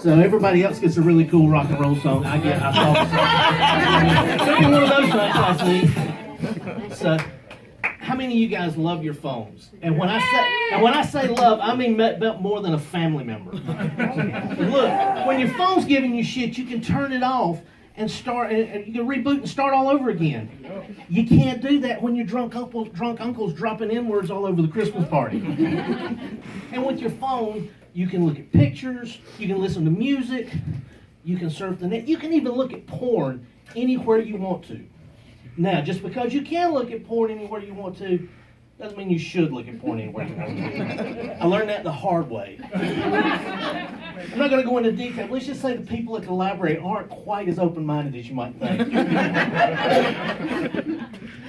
So everybody else gets a really cool rock and roll song. I saw one of those nights last week. So, how many of you guys love your phones? And when I say love, I mean more than a family member. Look, when your phone's giving you shit, you can turn it off and start, and you can reboot and start all over again. You can't do that when your drunk uncle's dropping N-words all over the Christmas party. And with your phone, you can look at pictures, you can listen to music, you can surf the net, you can even look at porn anywhere you want to. Now, just because you can look at porn anywhere you want to, doesn't mean you should look at porn anywhere you want to. I learned that the hard way. I'm not going to go into detail. Let's just say the people at the library aren't quite as open-minded as you might think.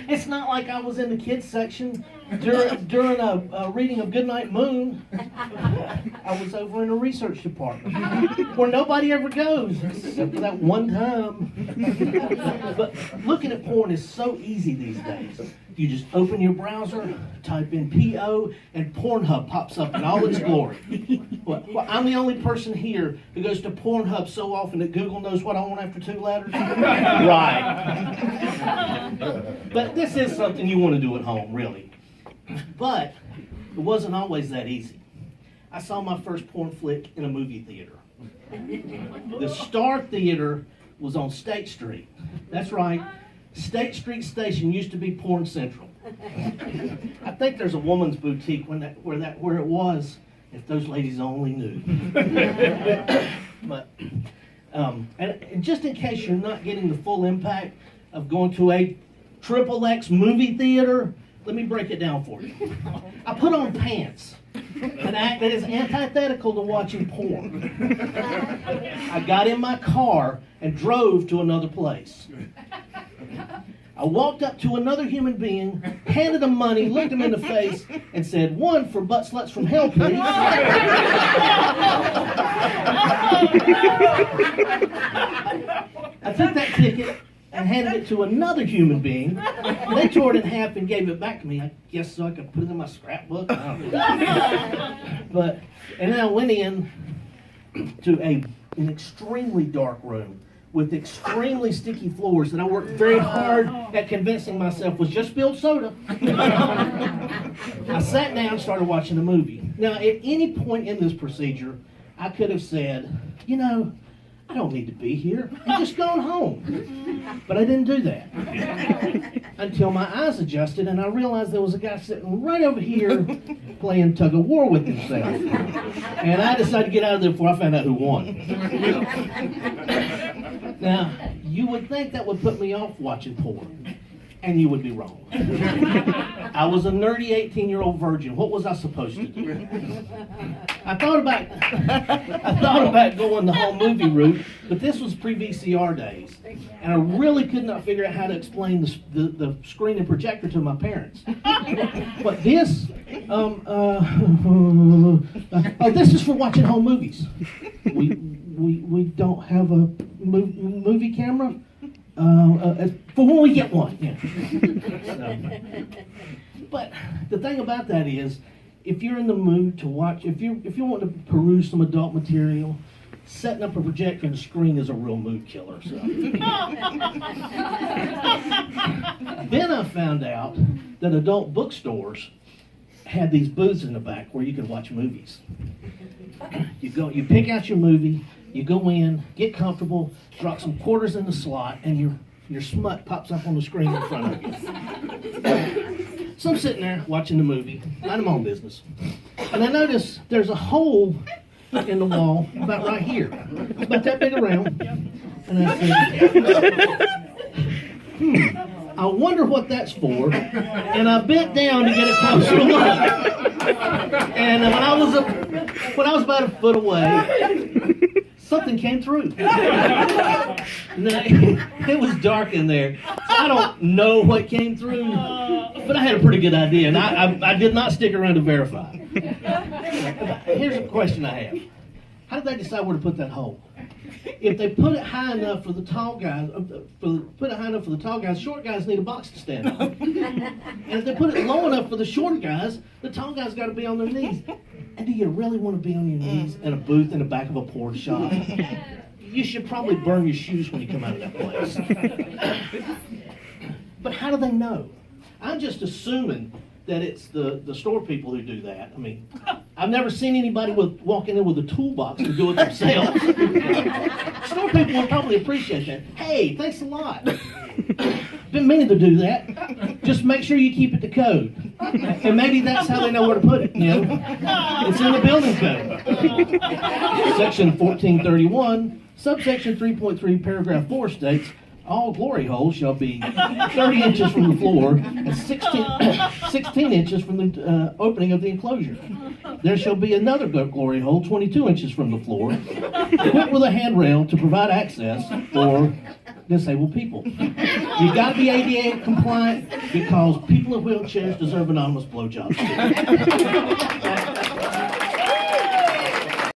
It's not like I was in the kids section during a reading of Goodnight Moon. I was over in a research department where nobody ever goes except for that one time. But looking at porn is so easy these days. You just open your browser, type in PO, and Pornhub pops up in all its glory. Well, I'm the only person here who goes to Pornhub so often that Google knows what I want after 2 letters. Right. But this is something you want to do at home, really. But it wasn't always that easy. I saw my first porn flick in a movie theater. The Star Theater was on State Street. That's right. State Street Station used to be Porn Central. I think there's a woman's boutique where it was, if those ladies only knew. But and just in case you're not getting the full impact of going to a XXX movie theater, let me break it down for you. I put on pants, an act that is antithetical to watching porn. I got in my car and drove to another place. I walked up to another human being, handed him money, looked him in the face, and said, "1 for butt sluts from hell, please." I took that ticket and handed it to another human being. They tore it in half and gave it back to me. I guess so I could put it in my scrapbook. I don't know. And then I went in to an extremely dark room with extremely sticky floors that I worked very hard at convincing myself was just spilled soda. I sat down and started watching the movie. Now, at any point in this procedure, I could have said, I don't need to be here. I'm just going home. But I didn't do that. Until my eyes adjusted and I realized there was a guy sitting right over here playing tug of war with himself. And I decided to get out of there before I found out who won. Now, you would think that would put me off watching porn. And you would be wrong. I was a nerdy 18-year-old virgin. What was I supposed to do? I thought about going the whole movie route, but this was pre-VCR days, and I really could not figure out how to explain the screen and projector to my parents. But this, this is for watching home movies. We don't have a movie camera. For when we get one, yeah. But the thing about that is, if you're in the mood to watch, if you want to peruse some adult material, setting up a projector and a screen is a real mood killer. So. Then I found out that adult bookstores had these booths in the back where you could watch movies. You pick out your movie. You go in, get comfortable, drop some quarters in the slot, and your smut pops up on the screen in front of you. So I'm sitting there watching the movie, minding my own business, and I notice there's a hole in the wall about right here. It's about that big around. And I said, I wonder what that's for. And I bent down to get a closer look. And when I was about a foot away, something came through. Now, it was dark in there, so I don't know what came through, but I had a pretty good idea, and I did not stick around to verify. Here's a question I have. How did they decide where to put that hole? If they put it high enough for the tall guys, short guys need a box to stand on. And if they put it low enough for the short guys, the tall guys got to be on their knees. And do you really want to be on your knees in a booth in the back of a pork shop? You should probably burn your shoes when you come out of that place. But how do they know? I'm just assuming that it's the store people who do that. I mean, I've never seen anybody walking in with a toolbox to do it themselves. Store people would probably appreciate that. Hey, thanks a lot. Been meaning to do that. Just make sure you keep it to code. And maybe that's how they know where to put it, you know? It's in the building code. Section 1431, subsection 3.3, paragraph 4 states, all glory holes shall be 30 inches from the floor and 16 inches from the opening of the enclosure. There shall be another glory hole 22 inches from the floor, equipped with a handrail to provide access for disabled people. You've got to be ADA compliant because people in wheelchairs deserve anonymous blowjobs.